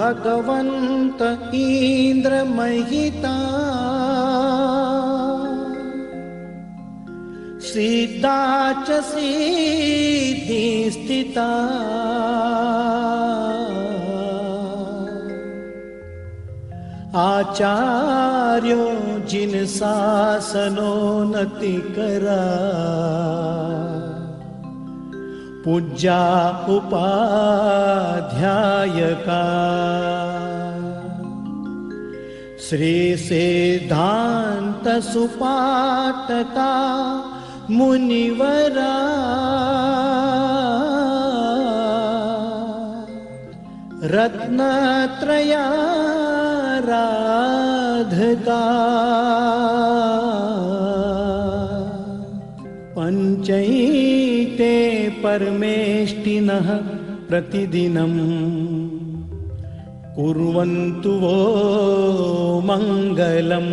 भगवन्त इन्द्रमहिता सिद्धा च सिद्धि स्थिता आचार्यो जिन शासनोन्नति करा पूज्या उपाध्यायका श्री सिद्धांत सुपातका मुनिवरा रत्नत्रयाराधका पंचैते परमेष्टिनः प्रतिदिनं कुर्वन्तु वो मंगलम्।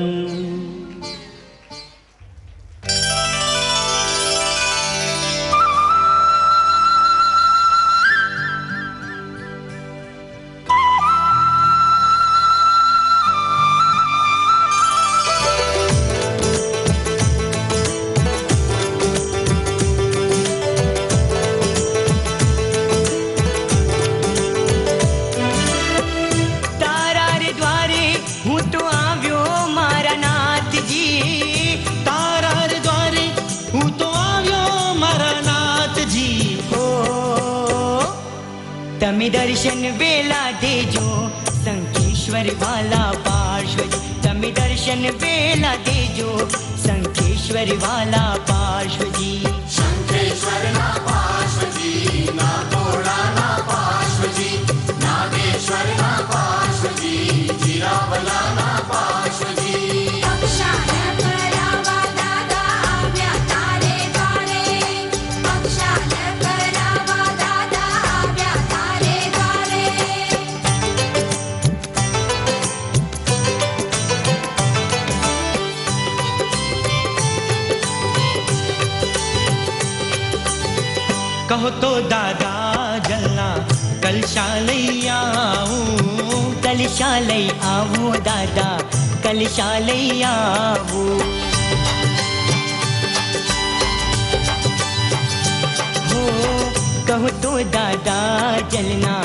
तमे दर्शन वेला देजो संकेश्वर वाला पार्श्वजी। तमे दर्शन वेला देजो संकेश्वर वाला पार्श्वजी। शंखेश्वर ना पार्श्वजी, ना तोड़ा ना पार्श्वजी, नागेश्वर ना पार्श्वजी, जिरावला ना पार्श्वजी। कहो तो दादा जलना कलशालय आऊं, कलशालय आवो दादा कलशालय आवो। हो कहो तो दादा जलना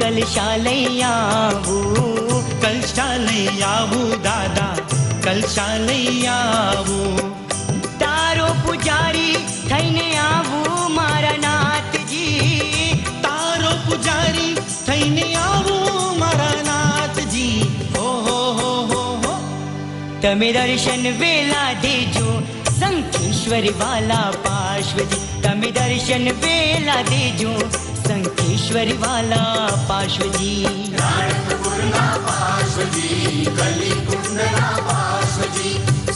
कलशालय आवो, कलशालय आवो दादा कलशालय आवो। तारो पुजारी थईने आवो मारा नाथ जी। तारो पुजारी थईने आवो मारा नाथ जी। हो हो। तमे दर्शन वेला देजो संकेश्वर वाला पार्श्वजी। तमे दर्शन वेला देजो संकेश्वर वाला पार्श्वजी। राणपुर ना पार्श्वजी, कलिकुंड ना पार्श्वजी,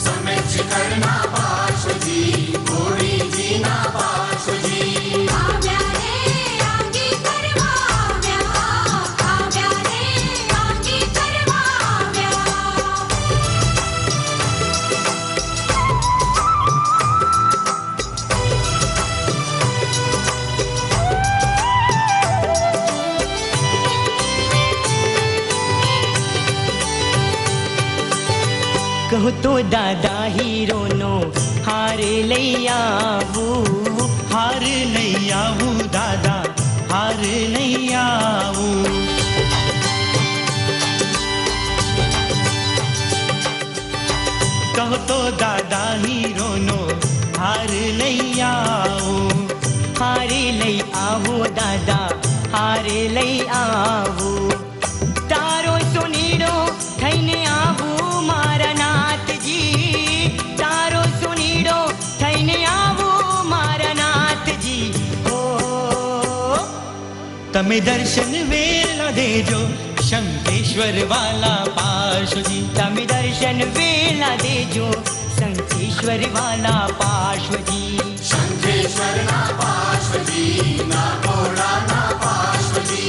समेत शिखर ना पार्श्वजी, घोड़ी जी ना पार्श्वजी। कहो तो दादा हीरो नो हार लई आवू, हार नहीं आवू दादा हार नहीं आवू। कहो तो दादा हीरो नो हार नहीं आवू। हार लई आवो दादा हार लई आवो। तारो सुनीड़ो थईने आवो मारा नाथ जी। तारो सुनीड़ो थईने आवो मारा नाथ जी। हो तमे दर्शन वेला देजो शंखेश्वर वाला पार्श्वजी। तमे दर्शन वेला देजो संकेश्वर वाला पार्श्वजी। शंखेश्वर ना पार्श्वजी, ना घोड़ा ना पार्श्वजी,